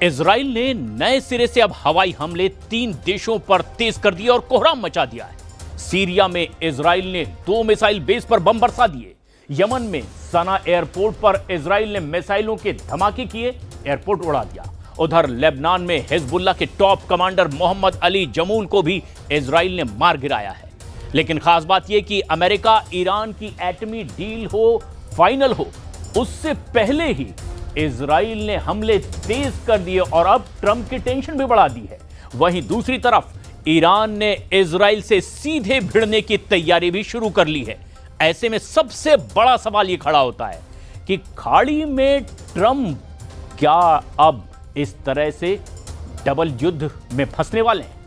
Israel ने नए सिरे से अब हवाई हमले 3 देशों पर तेज कर दिए और कोहराम मचा दिया है। सीरिया में इजराइल ने 2 मिसाइल बेस पर बम बरसा दिए। यमन में सना एयरपोर्ट पर इजराइल ने मिसाइलों के धमाके किए, एयरपोर्ट उड़ा दिया। उधर लेबनान में हिजबुल्लाह के टॉप कमांडर मोहम्मद अली जमूल को भी इजराइल ने मार गिराया है। लेकिन खास बात यह कि अमेरिका ईरान की एटमी डील हो, फाइनल हो, उससे पहले ही इजराइल ने हमले तेज कर दिए और अब ट्रंप की टेंशन भी बढ़ा दी है। वहीं दूसरी तरफ ईरान ने इजराइल से सीधे भिड़ने की तैयारी भी शुरू कर ली है। ऐसे में सबसे बड़ा सवाल यह खड़ा होता है कि खाड़ी में ट्रंप क्या अब इस तरह से डबल युद्ध में फंसने वाले हैं?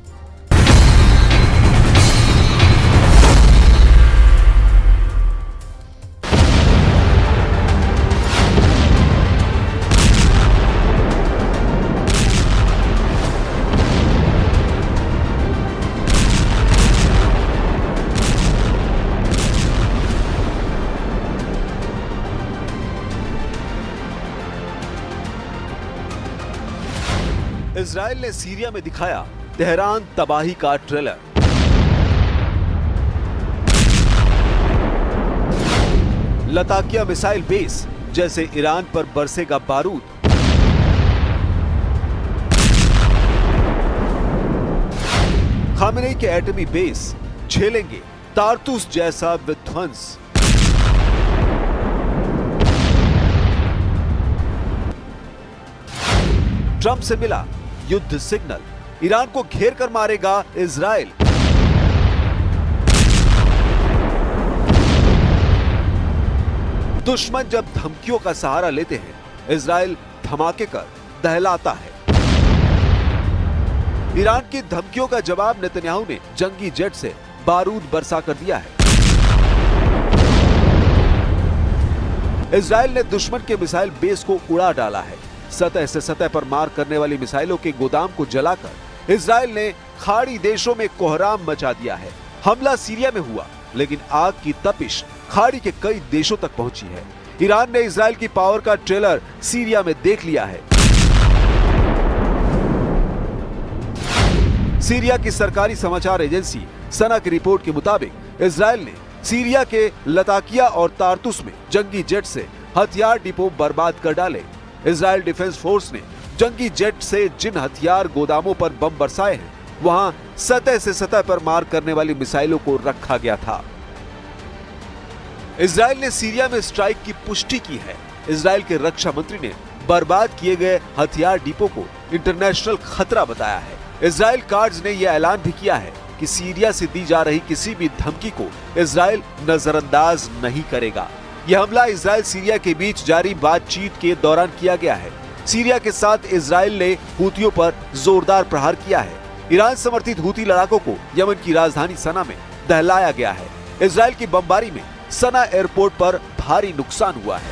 इजराइल ने सीरिया में दिखाया तेहरान तबाही का ट्रेलर। लताकिया मिसाइल बेस जैसे ईरान पर बरसेगा बारूद। खामेनेई के एटमी बेस झेलेंगे तारतूस जैसा विध्वंस। ट्रंप से मिला युद्ध सिग्नल, ईरान को घेर कर मारेगा इजराइल। दुश्मन जब धमकियों का सहारा लेते हैं, इजराइल धमाके कर दहलाता है। ईरान की धमकियों का जवाब नेतन्याहू ने जंगी जेट से बारूद बरसा कर दिया है। इजराइल ने दुश्मन के मिसाइल बेस को उड़ा डाला है। सतह से सतह पर मार करने वाली मिसाइलों के गोदाम को जलाकर इजराइल ने खाड़ी देशों में कोहराम मचा दिया है। हमला सीरिया में हुआ, लेकिन आग की तपिश खाड़ी के कई देशों तक पहुंची है। ईरान ने इजराइल की पावर का ट्रेलर सीरिया में देख लिया है। सीरिया की सरकारी समाचार एजेंसी सना की रिपोर्ट के मुताबिक इजराइल ने सीरिया के लताकिया और तारतुस में जंगी जेट से हथियार डिपो बर्बाद कर डाले। इजराइल डिफेंस फोर्स ने जंगी जेट से जिन हथियार गोदामों पर बम बरसाए हैं, वहां सतह से सतह पर मार करने वाली मिसाइलों को रखा गया था। इजराइल ने सीरिया में स्ट्राइक की पुष्टि की है। इजराइल के रक्षा मंत्री ने बर्बाद किए गए हथियार डिपो को इंटरनेशनल खतरा बताया है। इजराइल गार्ड्स ने यह ऐलान भी किया है कि सीरिया से दी जा रही किसी भी धमकी को इजराइल नजरअंदाज नहीं करेगा। यह हमला इजराइल सीरिया के बीच जारी बातचीत के दौरान किया गया है। सीरिया के साथ इजराइल ने हूतियों पर जोरदार प्रहार किया है। ईरान समर्थित हूती लड़ाकों को यमन की राजधानी सना में दहलाया गया है। इजराइल की बमबारी में सना एयरपोर्ट पर भारी नुकसान हुआ है।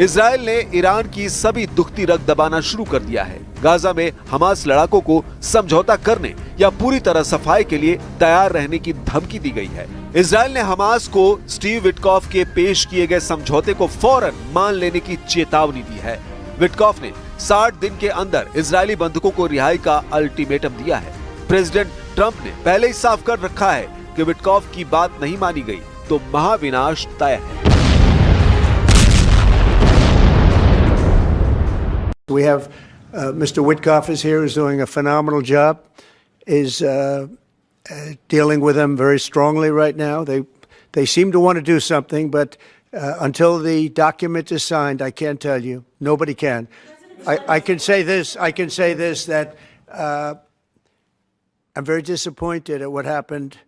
इजराइल ने ईरान की सभी दुखती रग दबाना शुरू कर दिया है। गाजा में हमास लड़ाकों को समझौता करने या पूरी तरह सफाई के लिए तैयार रहने की धमकी दी गई है। इजराइल ने हमास को स्टीव विटकॉफ के पेश किए गए समझौते को फौरन मान लेने की चेतावनी दी है। विटकॉफ ने 60 दिन के अंदर इजरायली बंधकों को रिहाई का अल्टीमेटम दिया है। प्रेसिडेंट ट्रंप ने पहले ही साफ कर रखा है कि विटकॉफ की बात नहीं मानी गई तो महाविनाश तय है। We have Mr. Witkoff is here, is doing a phenomenal job, is dealing with them very strongly right now. They seem to want to do something, but until the document is signed, I can't tell you. Nobody can. I can say this. I can say this that I'm very disappointed at what happened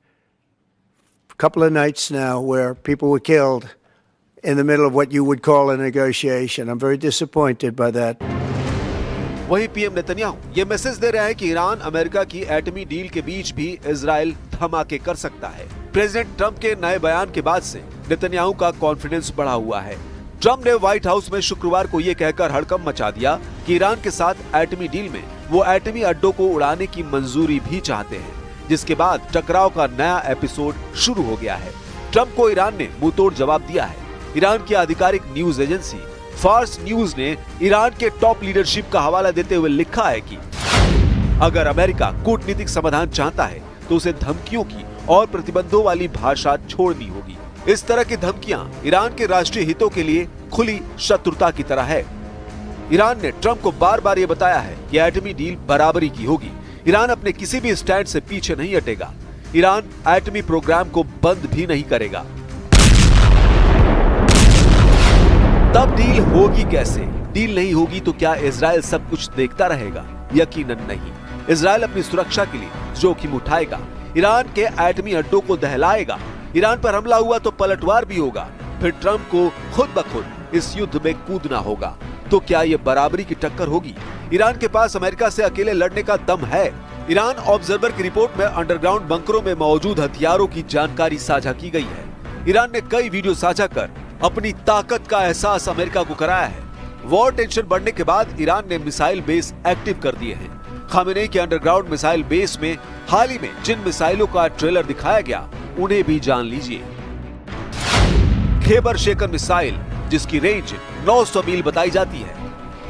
a couple of nights now, where people were killed in the middle of what you would call a negotiation. I'm very disappointed by that. वहीं PM Netanyahu ये message दे रहे हैं कि Iran America की एटमी deal के बीच भी Israel धमाके कर सकता है। प्रेसिडेंट ट्रंप के नए बयान के बाद से नेतन्याहू का कॉन्फिडेंस बढ़ा हुआ है। ट्रंप ने व्हाइट हाउस में शुक्रवार को ये कहकर हड़कंप मचा दिया कि ईरान के साथ एटमी डील में वो एटमी अड्डों को उड़ाने की मंजूरी भी चाहते हैं, जिसके बाद टकराव का नया एपिसोड शुरू हो गया है। ट्रंप को ईरान ने मुंहतोड़ जवाब दिया है। ईरान की आधिकारिक न्यूज एजेंसी फार्स न्यूज ने ईरान के टॉप लीडरशिप का हवाला देते हुए लिखा है कि अगर अमेरिका कूटनीतिक समाधान चाहता है तो उसे धमकियों की और प्रतिबंधों वाली भाषा छोड़नी होगी। इस तरह की धमकियां ईरान के राष्ट्रीय हितों के लिए खुली शत्रुता की तरह है। ईरान ने ट्रंप को बार बार ये बताया है कि एटमी डील बराबरी की होगी। ईरान अपने किसी भी स्टैंड से पीछे नहीं हटेगा। ईरान एटमी प्रोग्राम को बंद भी नहीं करेगा। तब डील होगी कैसे? डील नहीं होगी तो क्या इजराइल सब कुछ देखता रहेगा? यकीनन नहीं। इजराइल अपनी सुरक्षा के लिए जोखिम उठाएगा, ईरान के एटमी अड्डों को दहलाएगा। ईरान पर हमला हुआ तो पलटवार भी होगा, फिर ट्रंप को खुद ब खुद इस युद्ध में कूदना होगा। तो क्या ये बराबरी की टक्कर होगी? ईरान के पास अमेरिका से अकेले लड़ने का दम है। ईरान ऑब्जर्वर की रिपोर्ट में अंडरग्राउंड बंकरों में मौजूद हथियारों की जानकारी साझा की गई है। ईरान ने कई वीडियो साझा कर अपनी ताकत का एहसास अमेरिका को कराया है। वॉर टेंशन बढ़ने के बाद ईरान ने मिसाइल बेस एक्टिव कर दिए हैं। खामेनेई के अंडरग्राउंड मिसाइल बेस में हाल ही में जिन मिसाइलों का ट्रेलर दिखाया गया उन्हें भी जान लीजिए। खैबर शेकर मिसाइल, जिसकी रेंज 900 मील बताई जाती है।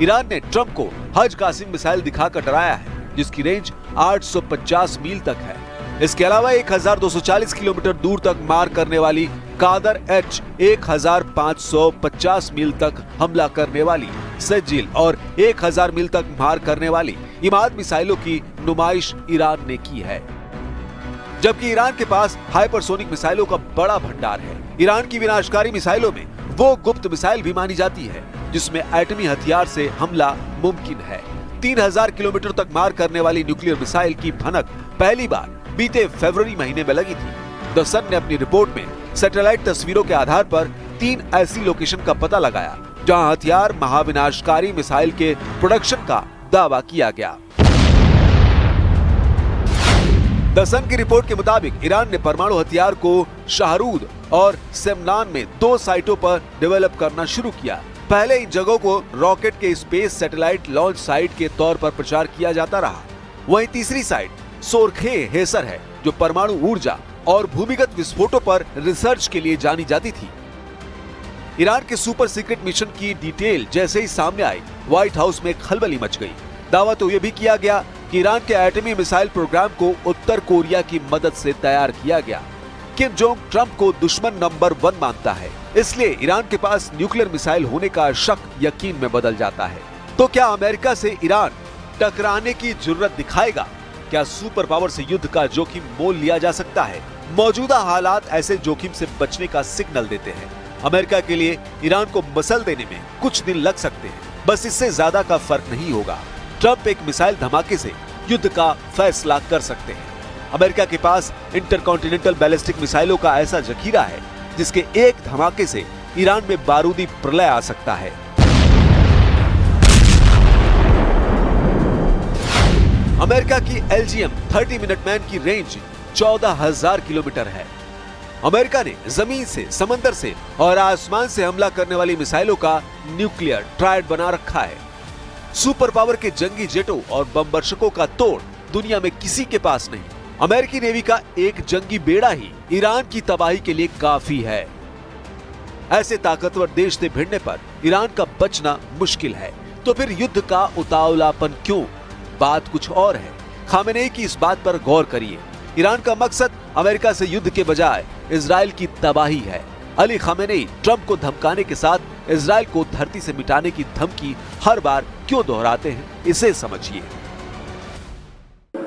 ईरान ने ट्रंप को हज कासिम मिसाइल दिखाकर डराया है, जिसकी रेंज 850 मील तक है। इसके अलावा 1240 किलोमीटर दूर तक मार करने वाली कादर एच 1550 मील तक हमला करने वाली सज्जिल और 1000 मील तक मार करने वाली इमाद मिसाइलों की नुमाइश ईरान ने की है। जबकि ईरान के पास हाइपरसोनिक मिसाइलों का बड़ा भंडार है। ईरान की विनाशकारी मिसाइलों में वो गुप्त मिसाइल भी मानी जाती है जिसमें एटमी हथियार से हमला मुमकिन है। 3000 किलोमीटर तक मार करने वाली न्यूक्लियर मिसाइल की भनक पहली बार बीते फरवरी महीने में लगी थी। द सन ने अपनी रिपोर्ट में सैटेलाइट तस्वीरों के आधार पर 3 ऐसी लोकेशन का पता लगाया जहां हथियार महाविनाशकारी मिसाइल के प्रोडक्शन का दावा किया गया। द सन की रिपोर्ट के मुताबिक ईरान ने परमाणु हथियार को शाहरूद और सेमनान में 2 साइटों पर डेवलप करना शुरू किया। पहले इन जगहों को रॉकेट के स्पेस सैटेलाइट लॉन्च साइट के तौर पर प्रचार किया जाता रहा। वहीं तीसरी साइट सोरखे हेसर है, जो परमाणु ऊर्जा और भूमिगत विस्फोटों पर रिसर्च के लिए जानी जाती थी। ईरान के सुपर सीक्रेट मिशन की डिटेल जैसे ही सामने आई, व्हाइट हाउस में खलबली मच गई। दावा तो यह भी किया गया कि ईरान के एटमी मिसाइल प्रोग्राम को उत्तर कोरिया की मदद से तैयार किया गया। किम जोंग ट्रंप को दुश्मन नंबर 1 मानता है, इसलिए ईरान के पास न्यूक्लियर मिसाइल होने का शक यकीन में बदल जाता है। तो क्या अमेरिका से ईरान टकराने की जुर्रत दिखाएगा? क्या सुपर पावर से युद्ध का जोखिम मोल लिया जा सकता है? मौजूदा हालात ऐसे जोखिम से बचने का सिग्नल देते हैं। अमेरिका के लिए ईरान को मसल देने में कुछ दिन लग सकते हैं, बस इससे ज्यादा का फर्क नहीं होगा। ट्रंप एक मिसाइल धमाके से युद्ध का फैसला कर सकते हैं। अमेरिका के पास इंटरकॉन्टिनेंटल बैलिस्टिक मिसाइलों का ऐसा जखीरा है जिसके एक धमाके से ईरान में बारूदी प्रलय आ सकता है। अमेरिका की LGM 30 मिनटमैन की रेंज 14,000 किलोमीटर है। अमेरिका ने जमीन से, समंदर से और आसमान से हमला करने वाली मिसाइलों का न्यूक्लियर ट्रायड बना रखा है। सुपर पावर के जंगी जेटों और बमवर्षकों का तोड़ दुनिया में किसी के पास नहीं। अमेरिकी नेवी का एक जंगी बेड़ा ही ईरान की तबाही के लिए काफी है। ऐसे ताकतवर देश से भिड़ने पर ईरान का बचना मुश्किल है। तो फिर युद्ध का उतावलापन क्यों? बात कुछ और है। खामेनेई की इस बात पर गौर करिए। ईरान का मकसद अमेरिका से युद्ध के बजाय इजराइल की तबाही है। अली खामेनेई ट्रंप को धमकाने के साथ इजराइल को धरती से मिटाने की धमकी हर बार क्यों दोहराते हैं, इसे समझिए।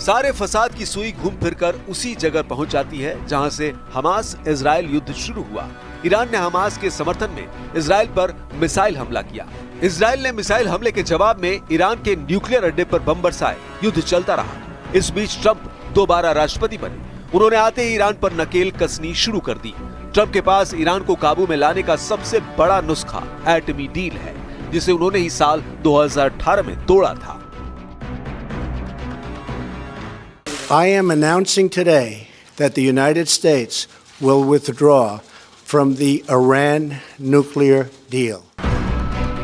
सारे फसाद की सुई घूम फिरकर उसी जगह पहुंच जाती है जहां से हमास इजराइल युद्ध शुरू हुआ। ईरान ने हमास के समर्थन में इजराइल पर मिसाइल हमला किया। इजराइल ने मिसाइल हमले के जवाब में ईरान के न्यूक्लियर अड्डे पर बम बरसाए। युद्ध चलता रहा। इस बीच ट्रंप दोबारा राष्ट्रपति बने। उन्होंने आते ही ईरान पर नकेल कसनी शुरू कर दी। ट्रंप के पास ईरान को काबू में लाने का सबसे बड़ा नुस्खा एटमी डील है, जिसे उन्होंने ही साल 2018 में तोड़ा था। I am announcing today that the United States will withdraw from the Iran nuclear deal.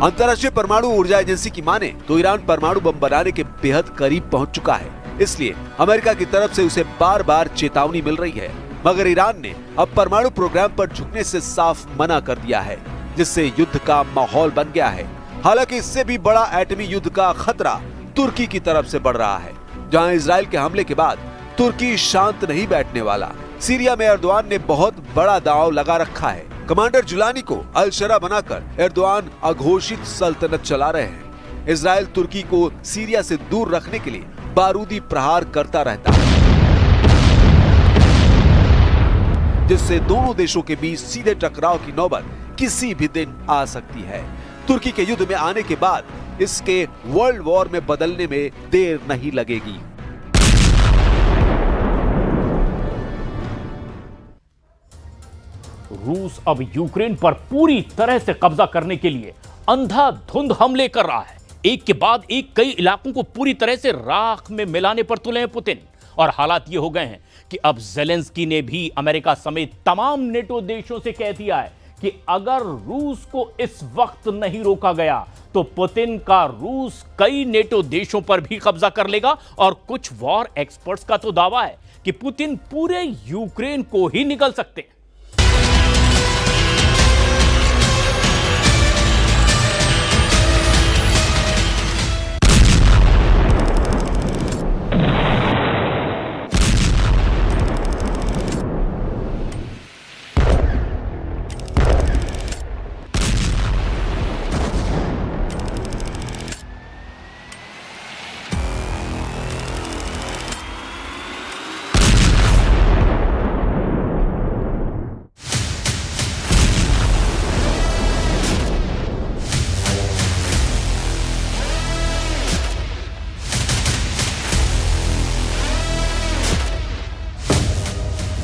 अंतर्राष्ट्रीय परमाणु ऊर्जा एजेंसी की माने तो ईरान परमाणु बम बनाने के बेहद करीब पहुंच चुका है। इसलिए अमेरिका की तरफ से उसे बार बार चेतावनी मिल रही है, मगर ईरान ने अब परमाणु प्रोग्राम पर झुकने से साफ मना कर दिया है, जिससे युद्ध का माहौल बन गया है। हालांकि इससे भी बड़ा एटमी युद्ध का खतरा तुर्की की तरफ से बढ़ रहा है, जहां इजराइल के हमले के बाद तुर्की शांत नहीं बैठने वाला। सीरिया में एर्दोआन ने बहुत बड़ा दांव लगा रखा है। कमांडर जुलानी को अल-शरा बनाकर एर्दोआन अघोषित सल्तनत चला रहे हैं। इजराइल तुर्की को सीरिया से दूर रखने के लिए बारूदी प्रहार करता रहता है, जिससे दोनों देशों के बीच सीधे टकराव की नौबत किसी भी दिन आ सकती है। तुर्की के युद्ध में आने के बाद इसके वर्ल्ड वॉर में बदलने में देर नहीं लगेगी। रूस अब यूक्रेन पर पूरी तरह से कब्जा करने के लिए अंधाधुंध हमले कर रहा है। एक के बाद एक कई इलाकों को पूरी तरह से राख में मिलाने पर तुले हैं पुतिन। और हालात ये हो गए हैं कि अब ज़ेलेंस्की ने भी अमेरिका समेत तमाम नेटो देशों से कह दिया है कि अगर रूस को इस वक्त नहीं रोका गया तो पुतिन का रूस कई नेटो देशों पर भी कब्जा कर लेगा। और कुछ वॉर एक्सपर्ट्स का तो दावा है कि पुतिन पूरे यूक्रेन को ही निगल सकते हैं।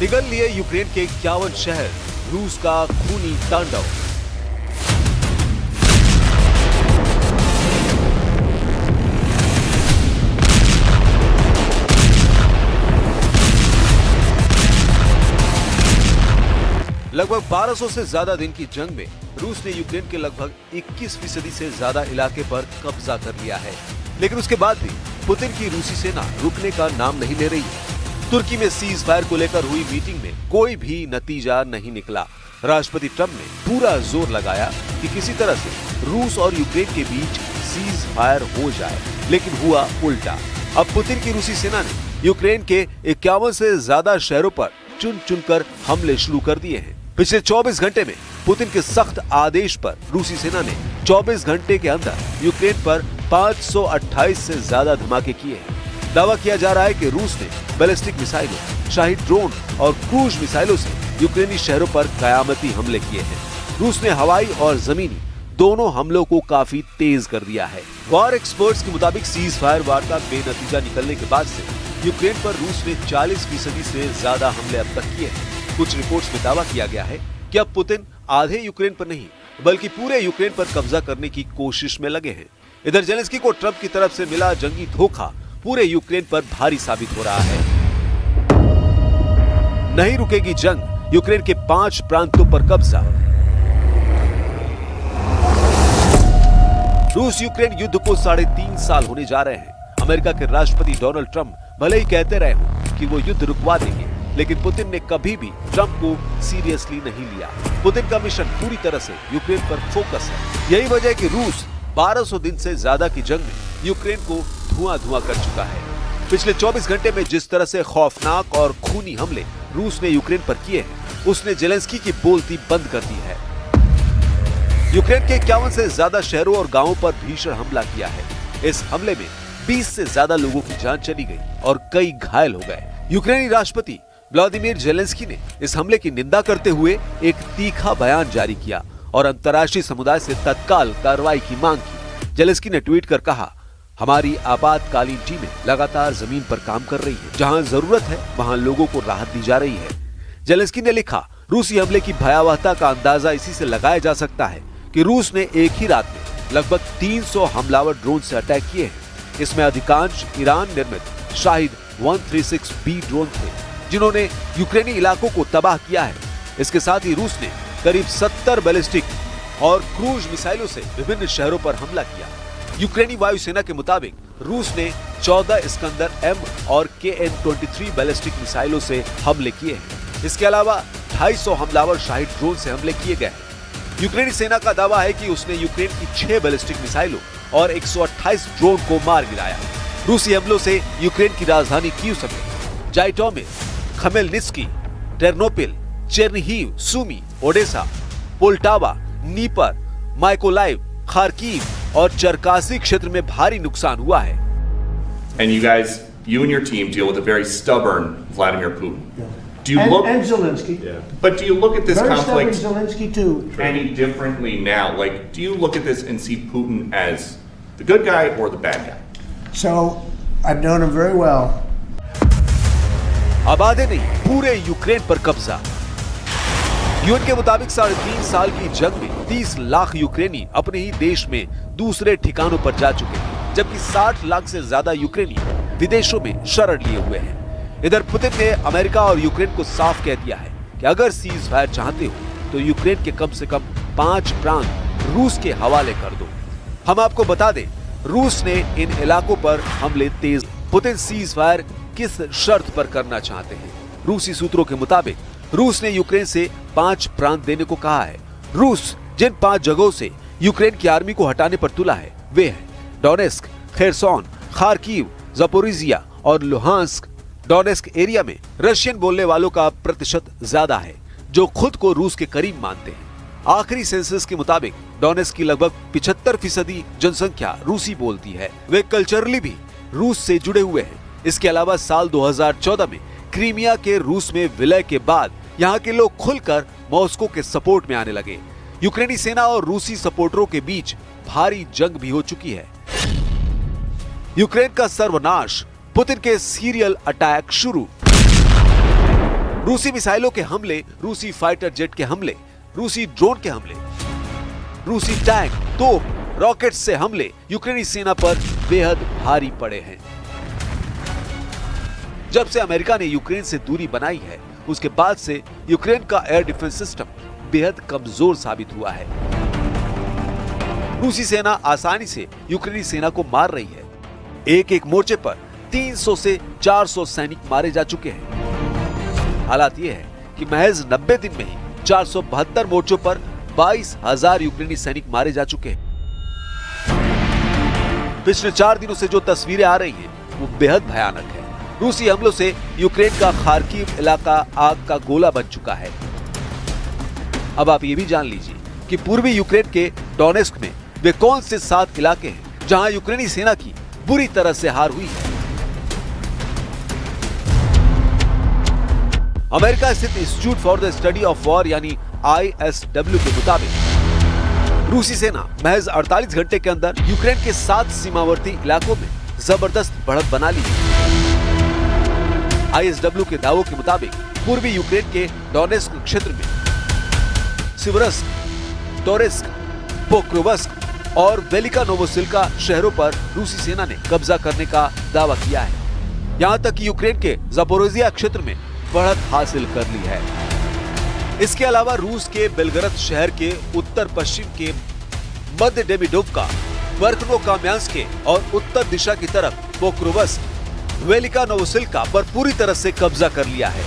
निगल लिए यूक्रेन के 51 शहर, रूस का खूनी तांडव। लगभग 1200 से ज्यादा दिन की जंग में रूस ने यूक्रेन के लगभग 21% से ज्यादा इलाके पर कब्जा कर लिया है। लेकिन उसके बाद भी पुतिन की रूसी सेना रुकने का नाम नहीं ले रही है। तुर्की में सीज फायर को लेकर हुई मीटिंग में कोई भी नतीजा नहीं निकला। राष्ट्रपति ट्रंप ने पूरा जोर लगाया कि किसी तरह से रूस और यूक्रेन के बीच सीज फायर हो जाए, लेकिन हुआ उल्टा। अब पुतिन की रूसी सेना ने यूक्रेन के 51 से ज्यादा शहरों पर चुन चुनकर हमले शुरू कर दिए हैं। पिछले 24 घंटे में पुतिन के सख्त आदेश पर रूसी सेना ने 24 घंटे के अंदर यूक्रेन पर 528 से ज्यादा धमाके किए हैं। दावा किया जा रहा है कि रूस ने बैलिस्टिक मिसाइलों, शाही ड्रोन और क्रूज मिसाइलों से यूक्रेनी शहरों पर कयामती हमले किए हैं। रूस ने हवाई और जमीनी दोनों हमलों को काफी तेज कर दिया है। वॉर एक्सपर्ट्स के मुताबिक सीज फायर वार्ता बेनतीजा निकलने के बाद से यूक्रेन पर रूस ने 40% से ज्यादा हमले अब तक किए हैं। कुछ रिपोर्ट्स में दावा किया गया है कि अब पुतिन आधे यूक्रेन पर नहीं बल्कि पूरे यूक्रेन पर कब्जा करने की कोशिश में लगे हैं। इधर ज़ेलेंस्की को ट्रंप की तरफ से मिला जंगी धोखा पूरे यूक्रेन पर भारी साबित हो रहा है। नहीं रुकेगी जंग, यूक्रेन के 5 प्रांतों पर कब्जा। रूस यूक्रेन युद्ध को 3.5 साल होने जा रहे हैं। अमेरिका के राष्ट्रपति डोनाल्ड ट्रंप भले ही कहते रहे हों कि वो युद्ध रुकवा देंगे, लेकिन पुतिन ने कभी भी ट्रंप को सीरियसली नहीं लिया। पुतिन का मिशन पूरी तरह से यूक्रेन पर फोकस है। यही वजह है कि रूस 1200 दिन से ज्यादा की जंग में यूक्रेन को धुआं-धुआं कर चुका है। पिछले 24 घंटे में जिस तरह से खौफनाक और खूनी हमले रूस ने यूक्रेन पर किए हैं, उसने जेलेंस्की की बोलती बंद कर दी है। यूक्रेन के 51 से ज्यादा शहरों और गांवों पर भीषण हमला किया है। इस हमले में 20 से ज्यादा लोगों की जान चली गई और कई घायल हो गए। यूक्रेनी राष्ट्रपति व्लादिमीर जेलेंस्की ने इस हमले की निंदा करते हुए एक तीखा बयान जारी किया और अंतर्राष्ट्रीय समुदाय से तत्काल कार्रवाई की मांग की। जेलेंस्की ने ट्वीट कर कहा, हमारी आपातकालीन टीमें लगातार जमीन पर काम कर रही है, जहां जरूरत है वहां लोगों को राहत दी जा रही है। जेलेंस्की ने लिखा, रूसी हमले की भयावहता का अंदाजा इसी से लगाया जा सकता है कि रूस ने एक ही रात में लगभग 300 हमलावर ड्रोन से अटैक किए हैं। इसमें अधिकांश ईरान निर्मित शाहिद 136B ड्रोन थे, जिन्होंने यूक्रेनी इलाकों को तबाह किया है। इसके साथ ही रूस ने करीब 70 बैलिस्टिक और क्रूज मिसाइलों से विभिन्न शहरों पर हमला किया। यूक्रेनी वायुसेना के मुताबिक रूस ने 14 इस्कंदर M और KN-23 बैलिस्टिक मिसाइलों से हमले किए हैं। इसके अलावा 250 हमलावर शाहिद ड्रोन से हमले किए गए हैं। यूक्रेनी सेना का दावा है कि उसने यूक्रेन की 6 बैलिस्टिक मिसाइलों और 128 ड्रोन को मार गिराया। रूसी हमलों से यूक्रेन की राजधानी कीव समेत Zhytomyr, Khmelnytskyi, Ternopil, Chernihiv, Sumy, Odesa, Poltava, Dnieper, Mykolaiv, Kharkiv और चरकासी क्षेत्र में भारी नुकसान हुआ है। And you and your team deal with a very stubborn Vladimir Putin. Yeah. Do you look and Zelensky? Yeah. But do you look at this very conflict Zelensky too any differently now? Like, do you look at this and see Putin as the good guy or the bad guy? So, I've known him very well. आबादी नहीं, पूरे Ukraine पर कब्जा। UN के मुताबिक 3.5 साल की जंग में 30 लाख यूक्रेनी अपने ही देश में दूसरे ठिकानों पर जा चुके हैं, जबकि 60 लाख से ज्यादा यूक्रेनी विदेशों में शरण लिए हुए हैं। इधर पुतिन ने अमेरिका और यूक्रेन को साफ कह दिया है कि अगर सीज फायर चाहते हो तो यूक्रेन के कम से कम 5 प्रांत रूस के हवाले कर दो। हम आपको बता दें, रूस ने इन इलाकों पर हमले तेज। पुतिन सीज फायर किस शर्त पर करना चाहते हैं? रूसी सूत्रों के मुताबिक रूस ने यूक्रेन से 5 प्रांत देने को कहा है। रूस जिन 5 जगहों से यूक्रेन की आर्मी को हटाने पर तुला है वे हैं डोनेस्क, खेरसोन, खार्किव, ज़पोरिजिया और लुहांस्क। डोनेस्क एरिया में रशियन बोलने वालों का प्रतिशत ज्यादा है, जो खुद को रूस के करीब मानते हैं। आखिरी सेंसस के मुताबिक डोनेस्क की लगभग 75% जनसंख्या रूसी बोलती है। वे कल्चरली भी रूस से जुड़े हुए हैं। इसके अलावा साल 2014 में क्रीमिया के रूस में विलय के बाद यहाँ के लोग खुलकर मॉस्को के सपोर्ट में आने लगे। यूक्रेनी सेना और रूसी सपोर्टरों के बीच भारी जंग भी हो चुकी है। यूक्रेन का सर्वनाश, पुतिन के सीरियल अटैक शुरू। रूसी मिसाइलों के हमले, रूसी फाइटर जेट के हमले, रूसी ड्रोन के हमले, रूसी टैंक, तोप, रॉकेट से हमले यूक्रेनी सेना पर बेहद भारी पड़े हैं। जब से अमेरिका ने यूक्रेन से दूरी बनाई है, उसके बाद से यूक्रेन का एयर डिफेंस सिस्टम बेहद कमजोर साबित हुआ है। रूसी सेना आसानी से यूक्रेनी सेना को मार रही है। एक मोर्चे पर 300 से 400 सैनिक मारे जा चुके हैं। हालात ये है कि महज 90 दिन में ही 472 मोर्चों पर 22,000 यूक्रेनी सैनिक मारे जा चुके हैं। पिछले 4 दिनों से जो तस्वीरें आ रही हैं, वो बेहद भयानक है। रूसी हमलों से यूक्रेन का खार्किव इलाका आग का गोला बन चुका है। अब आप ये भी जान लीजिए कि पूर्वी यूक्रेन के डोनेस्क में वे कौन से 7 इलाके हैं जहां यूक्रेनी सेना की बुरी तरह से हार हुई है। अमेरिका स्थित institute for the study of war यानी ISW के मुताबिक रूसी सेना महज 48 घंटे के अंदर यूक्रेन के 7 सीमावर्ती इलाकों में जबरदस्त बढ़त बना ली है। ISW के दावों के मुताबिक पूर्वी यूक्रेन के डोनेस्क क्षेत्र में सिवरस्क, टोरेस्क, पोक्रोवस्क और वेलिका नोवोसिल्का शहरों पर रूसी सेना ने कब्जा करने का दावा किया है। यहाँ तक कि यूक्रेन के ज़पोरिजिया क्षेत्र में बढ़त हासिल कर ली है। इसके अलावा रूस के बेलगरद शहर के उत्तर पश्चिम के मध्य डेमिडोवका, वर्खनोकाम्यांस्के और उत्तर दिशा की तरफ पोक्रोवस्क, वेलिका नोवोसिल्का पर पूरी तरह से कब्जा कर लिया है।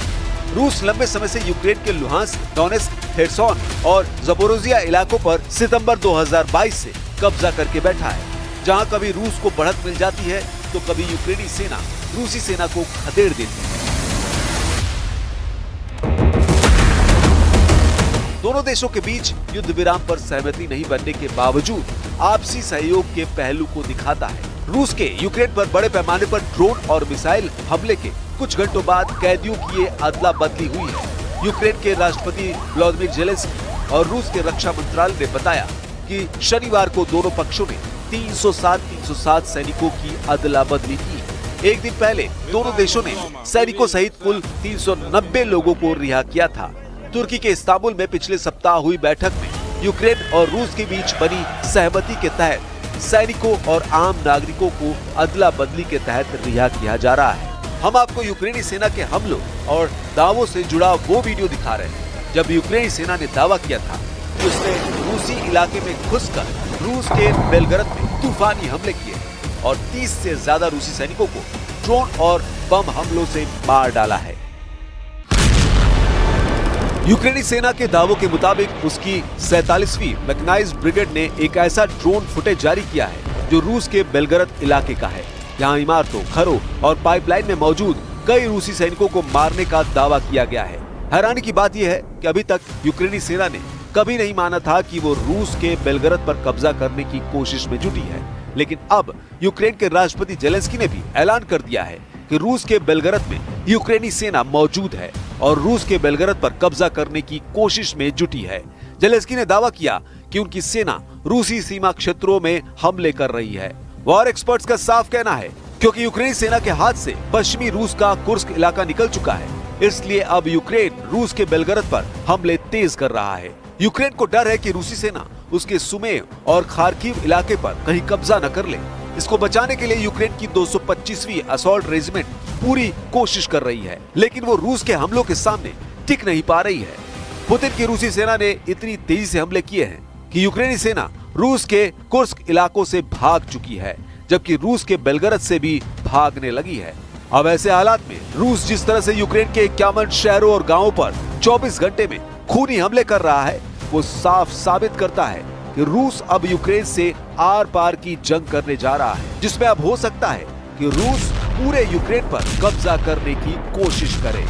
रूस लंबे समय से यूक्रेन के लुहांस्क, डोनेस्क, खेरसोन और ज़पोरिजिया इलाकों पर सितंबर 2022 से कब्जा करके बैठा है। जहां कभी रूस को बढ़त मिल जाती है तो कभी यूक्रेनी सेना रूसी सेना को खदेड़ देती है। दोनों देशों के बीच युद्ध विराम पर सहमति नहीं बनने के बावजूद आपसी सहयोग के पहलू को दिखाता है। रूस के यूक्रेन पर बड़े पैमाने पर ड्रोन और मिसाइल हमले के कुछ घंटों बाद कैदियों की ये अदला बदली हुई है। यूक्रेन के राष्ट्रपति व्लादिमीर ज़ेलेंस्की और रूस के रक्षा मंत्रालय ने बताया कि शनिवार को दोनों पक्षों ने 307 सैनिकों की अदला बदली की। एक दिन पहले दोनों देशों ने सैनिकों सहित कुल 390 लोगों को रिहा किया था। तुर्की के इस्तांबुल में पिछले सप्ताह हुई बैठक में यूक्रेन और रूस के बीच बनी सहमति के तहत सैनिकों और आम नागरिकों को अदला बदली के तहत रिहा किया जा रहा है। हम आपको यूक्रेनी सेना के हमलों और दावों से जुड़ा वो वीडियो दिखा रहे हैं जब यूक्रेनी सेना ने दावा किया था कि उसने रूसी इलाके में घुसकर रूस के बेलगरद में तूफानी हमले किए और 30 से ज्यादा रूसी सैनिकों को ड्रोन और बम हमलों से मार डाला है। यूक्रेनी सेना के दावों के मुताबिक उसकी 47वीं मैकेनाइज्ड ब्रिगेड ने एक ऐसा ड्रोन फुटेज जारी किया है जो रूस के बेलगरद इलाके का है। यहाँ इमारतों, घरों और पाइपलाइन में मौजूद कई रूसी सैनिकों को मारने का दावा किया गया है। हैरानी की बात यह है कि अभी तक यूक्रेनी सेना ने कभी नहीं माना था कि वो रूस के बेलगरद पर कब्जा करने की कोशिश में जुटी है, लेकिन अब यूक्रेन के राष्ट्रपति ज़ेलेंस्की ने भी ऐलान कर दिया है कि रूस के बेलगरद में यूक्रेनी सेना मौजूद है और रूस के बेलगरद पर कब्जा करने की कोशिश में जुटी है। ज़ेलेंस्की ने दावा किया कि उनकी सेना रूसी सीमा क्षेत्रों में हमले कर रही है। वॉर एक्सपर्ट्स का साफ कहना है क्योंकि यूक्रेनी सेना के हाथ से पश्चिमी रूस का कुर्स्क इलाका निकल चुका है, इसलिए अब यूक्रेन रूस के बेलगरद पर हमले तेज कर रहा है। यूक्रेन को डर है कि रूसी सेना उसके सुमे और खार्किव इलाके पर कहीं कब्जा न कर ले। इसको बचाने के लिए यूक्रेन की 225वीं असॉल्ट रेजिमेंट पूरी कोशिश कर रही है, लेकिन वो रूस के हमलों के सामने टिक नहीं पा रही है। पुतिन की रूसी सेना ने इतनी तेजी से हमले किए हैं कि यूक्रेनी सेना रूस के कुर्स्क इलाकों से भाग चुकी है, जबकि रूस के बेलगरद से भी भागने लगी है। अब ऐसे हालात में रूस जिस तरह से यूक्रेन के 51 शहरों और गांवों पर 24 घंटे में खूनी हमले कर रहा है, वो साफ साबित करता है कि रूस अब यूक्रेन से आर पार की जंग करने जा रहा है, जिसमें अब हो सकता है कि रूस पूरे यूक्रेन पर कब्जा करने की कोशिश करे।